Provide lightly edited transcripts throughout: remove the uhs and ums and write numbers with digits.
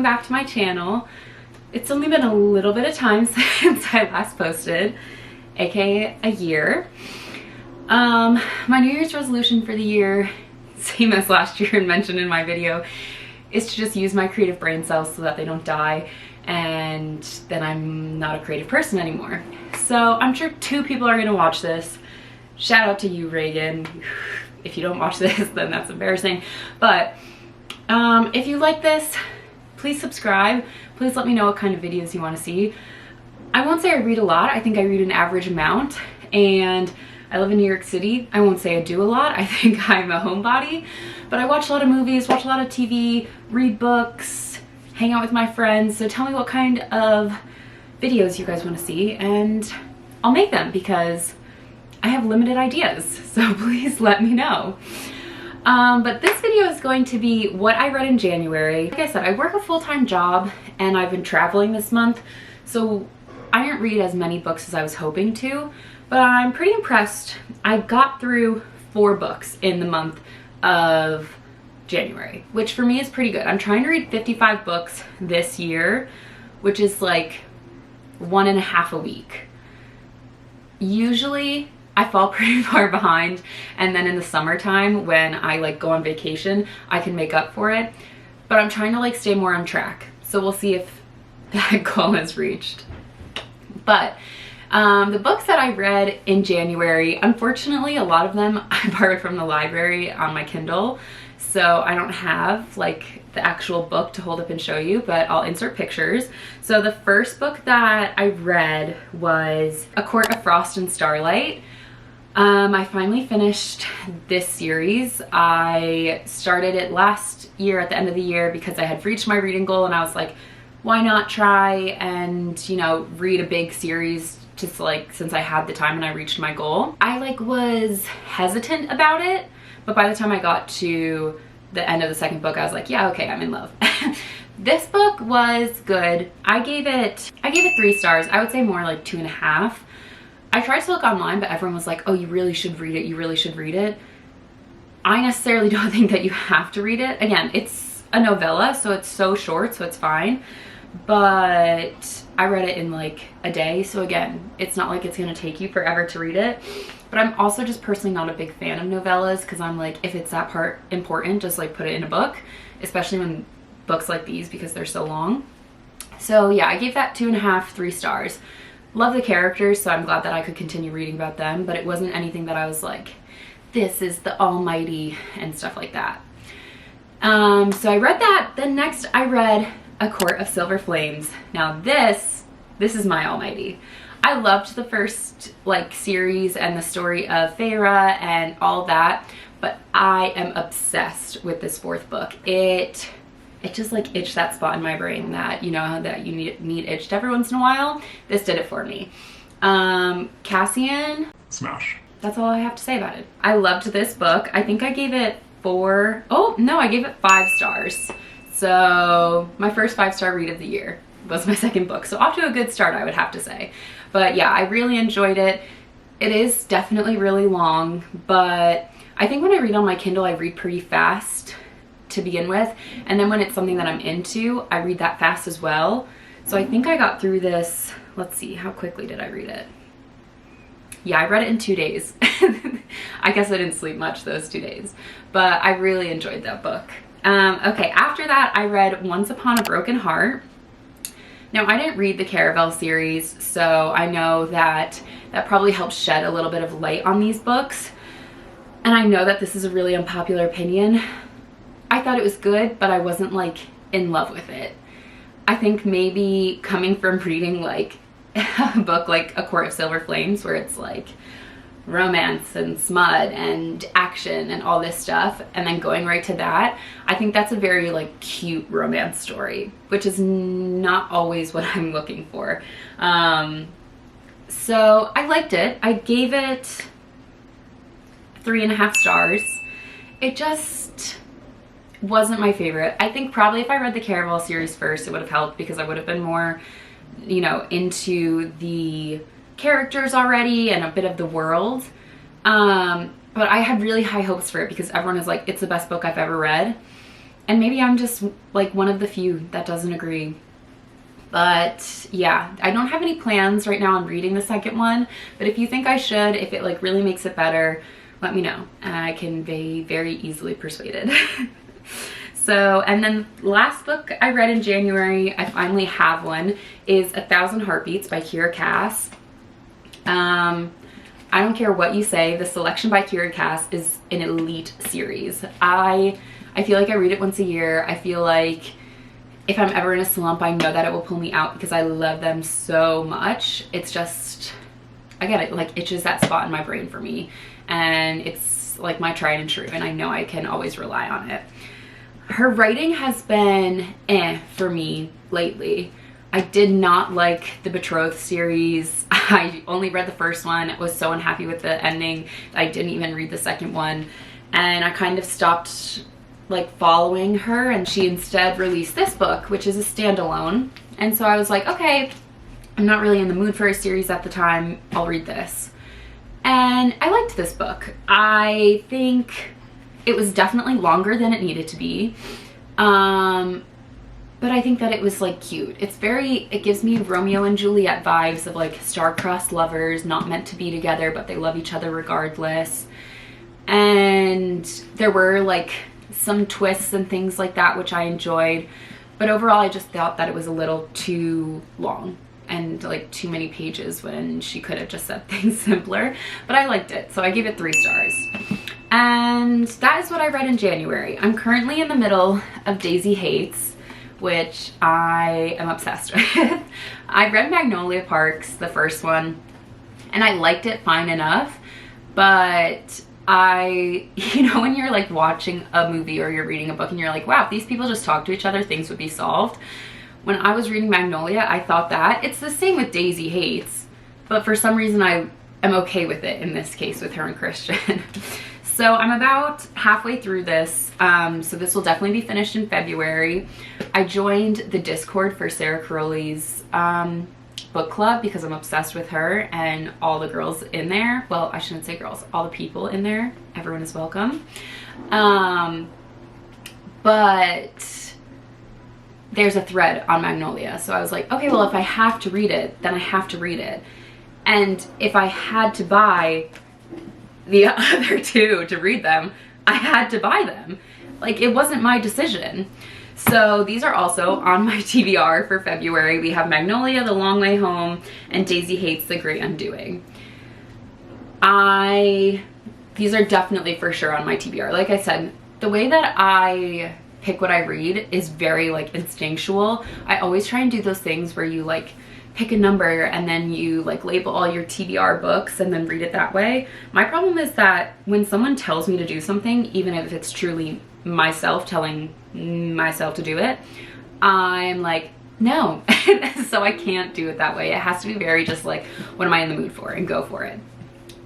back to my channel. It's only been a little bit of time since I last posted, aka a year. My New Year's resolution for the year, same as last year and mentioned in my video, is to just use my creative brain cells so that they don't die, and then I'm not a creative person anymore. So I'm sure 2 people are gonna watch this. Shout out to you, Reagan. If you don't watch this, then that's embarrassing. But if you like this, please subscribe. Please let me know what kind of videos you want to see. I won't say I read a lot. I think I read an average amount, and I live in New York City. I won't say I do a lot. I think I'm a homebody, but I watch a lot of movies, watch a lot of TV, read books, hang out with my friends. So tell me what kind of videos you guys want to see, and I'll make them because I have limited ideas. So please let me know. But this video is going to be what I read in January. Like I said, I work a full-time job and I've been traveling this month, so I didn't read as many books as I was hoping to, but I'm pretty impressed. I got through 4 books in the month of January, which for me is pretty good. I'm trying to read 55 books this year, which is like 1.5 a week. Usually I fall pretty far behind, and then in the summertime when I like go on vacation, I can make up for it, but I'm trying to like stay more on track. So we'll see if that goal is reached. But the books that I read in January, unfortunately, a lot of them I borrowed from the library on my Kindle, so I don't have like the actual book to hold up and show you, but I'll insert pictures. So the first book that I read was A Court of Frost and Starlight. I finally finished this series. I started it last year at the end of the year because I had reached my reading goal, and I was like, why not try and, you know, read a big series just like since I had the time and I reached my goal. I like was hesitant about it, but by the time I got to the end of the second book, I was like, yeah, okay, I'm in love. This book was good. I gave it 3 stars. I would say more like 2.5. I tried to look online, but everyone was like, oh, you really should read it. You really should read it. I necessarily don't think that you have to read it. Again, it's a novella, so it's so short, so it's fine. But I read it in like a day. So again, it's not like it's going to take you forever to read it. But I'm also just personally not a big fan of novellas, because I'm like, if it's that part important, just like put it in a book, especially when books like these, because they're so long. So yeah, I gave that 2.5, 3 stars. Love the characters, so I'm glad that I could continue reading about them, but it wasn't anything that I was like, this is the almighty and stuff like that. So I read that. Then next I read A Court of Silver Flames. Now this is my almighty. I loved the first like series and the story of Feyre and all that, but I am obsessed with this 4th book. It just like itched that spot in my brain that, you know, that you need itched every once in a while. This did it for me. Cassian. Smash. That's all I have to say about it. I loved this book. I think I gave it 4. Oh no, I gave it 5 stars. So my first 5-star read of the year was my second book. So off to a good start, I would have to say. But yeah, I really enjoyed it. It is definitely really long, but I think when I read on my Kindle, I read pretty fast to begin with, and then when it's something that I'm into, I read that fast as well. So I think I got through this, let's see, how quickly did I read it? Yeah, I read it in 2 days. I guess I didn't sleep much those 2 days, but I really enjoyed that book. Okay, after that I read Once Upon a Broken Heart. Now I didn't read the Caravel series, so I know that that probably helps shed a little bit of light on these books, and I know that this is a really unpopular opinion. I thought it was good, but I wasn't like in love with it. I think maybe coming from reading like a book like A Court of Silver Flames, where it's like romance and smut and action and all this stuff, and then going right to that, I think that's a very like cute romance story, which is not always what I'm looking for. So I liked it. I gave it 3.5 stars. It just wasn't my favorite. I think probably if I read the Caravel series first, it would have helped, because I would have been more, you know, into the characters already and a bit of the world. But I had really high hopes for it because everyone is like, it's the best book I've ever read. And maybe I'm just like one of the few that doesn't agree. But yeah, I don't have any plans right now on reading the second one, but if you think I should, if it like really makes it better, let me know. I can be very easily persuaded. So, and then last book I read in January, I finally have one, is 1,000 Heartbeats by Kira Cass. I don't care what you say, the Selection by Kira Cass is an elite series. I feel like I read it once a year. I feel like if I'm ever in a slump, I know that it will pull me out because I love them so much. It's just, I get it, like itches that spot in my brain for me. And it's like my tried and true, and I know I can always rely on it. Her writing has been for me lately. I did not like the Betrothed series. I only read the first one. I was so unhappy with the ending that I didn't even read the second one. And I kind of stopped like following her, and she instead released this book, which is a standalone. And so I was like, okay, I'm not really in the mood for a series at the time. I'll read this. And I liked this book. I think it was definitely longer than it needed to be. But I think that it was like cute. It gives me Romeo and Juliet vibes of like star-crossed lovers, not meant to be together, but they love each other regardless. And there were like some twists and things like that, which I enjoyed. But overall, I just thought that it was a little too long and like too many pages when she could have just said things simpler. But I liked it, so I gave it 3 stars. And that is what I read in January. I'm currently in the middle of Daisy Hates, which I am obsessed with. I read Magnolia Parks, the first one, and I liked it fine enough, but you know, when you're like watching a movie or you're reading a book and you're like, wow, if these people just talk to each other, things would be solved. When I was reading Magnolia, I thought that. It's the same with Daisy Hates, but for some reason I am okay with it in this case with her and Christian. So I'm about halfway through this, so this will definitely be finished in February. I joined the Discord for Sarah Caroli's book club because I'm obsessed with her and all the girls in there. Well, I shouldn't say girls, all the people in there. Everyone is welcome. But there's a thread on Magnolia. So I was like, okay, well, if I have to read it, then I have to read it. And if I had to buy the other 2 to read them, I had to buy them. Like, it wasn't my decision. So these are also on my TBR for February. We have Magnolia, The Long Way Home, and Daisy Hates, The Great Undoing. These are definitely for sure on my TBR. Like I said, the way that I pick what I read is very like instinctual. I always try and do those things where you like pick a number and then you like label all your TBR books and then read it that way. My problem is that when someone tells me to do something, even if it's truly myself telling myself to do it, I'm like, no. So I can't do it that way. It has to be very just like, what am I in the mood for, and go for it.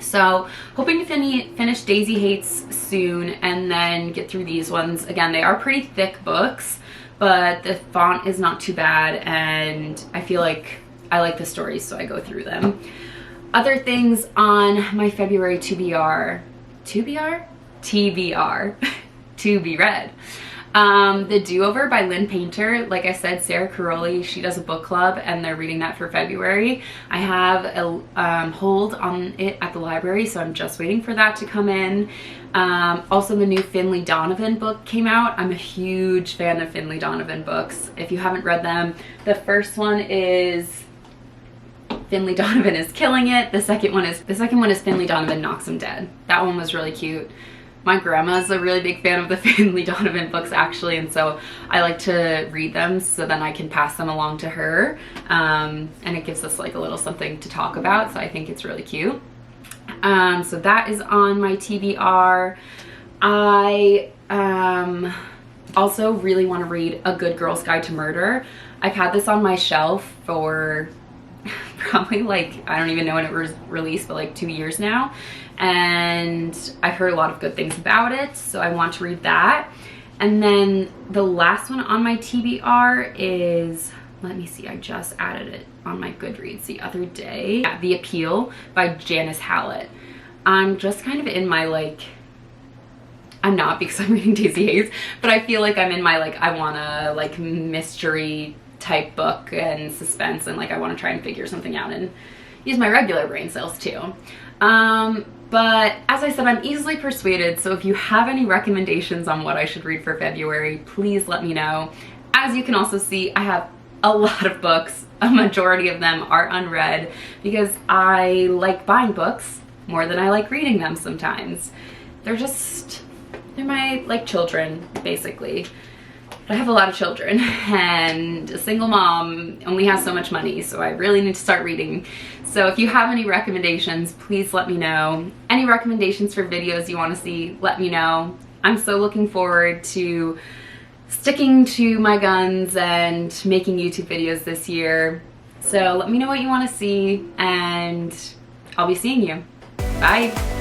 So hoping to finish Daisy Hates soon and then get through these ones. Again, they are pretty thick books, but the font is not too bad, and I feel like I like the stories, so I go through them. Other things on my February TBR, to be read. The Do-Over by Lynn Painter. Like I said, Sarah Caroli, she does a book club and they're reading that for February. I have a hold on it at the library, so I'm just waiting for that to come in. Also, the new Finley Donovan book came out. I'm a huge fan of Finley Donovan books. If you haven't read them, the first one is Finley Donovan is Killing It. The second one is Finley Donovan Knocks Him Dead. That one was really cute. My grandma's a really big fan of the Finley Donovan books, actually, and so I like to read them so then I can pass them along to her, and it gives us like a little something to talk about, so I think it's really cute. So that is on my TBR. I also really want to read A Good Girl's Guide to Murder. I've had this on my shelf for probably like, I don't even know when it was released, but like 2 years now, and I've heard a lot of good things about it, so I want to read that. And then the last one on my TBR is, let me see, I just added it on my Goodreads the other day. Yeah, The Appeal by Janice Hallett. I'm just kind of in my like I'm not because I'm reading Daisy Hayes, but I feel like I'm in my like, I wanna like mystery type book and suspense, and like I want to try and figure something out and use my regular brain cells too. But as I said, I'm easily persuaded, so if you have any recommendations on what I should read for February, please let me know. As you can also see, I have a lot of books. A majority of them are unread because I like buying books more than I like reading them sometimes. They're my like children, basically. But I have a lot of children, and a single mom only has so much money, so I really need to start reading. So if you have any recommendations, please let me know. Any recommendations for videos you want to see, let me know. I'm so looking forward to sticking to my guns and making YouTube videos this year. So let me know what you want to see, and I'll be seeing you. Bye!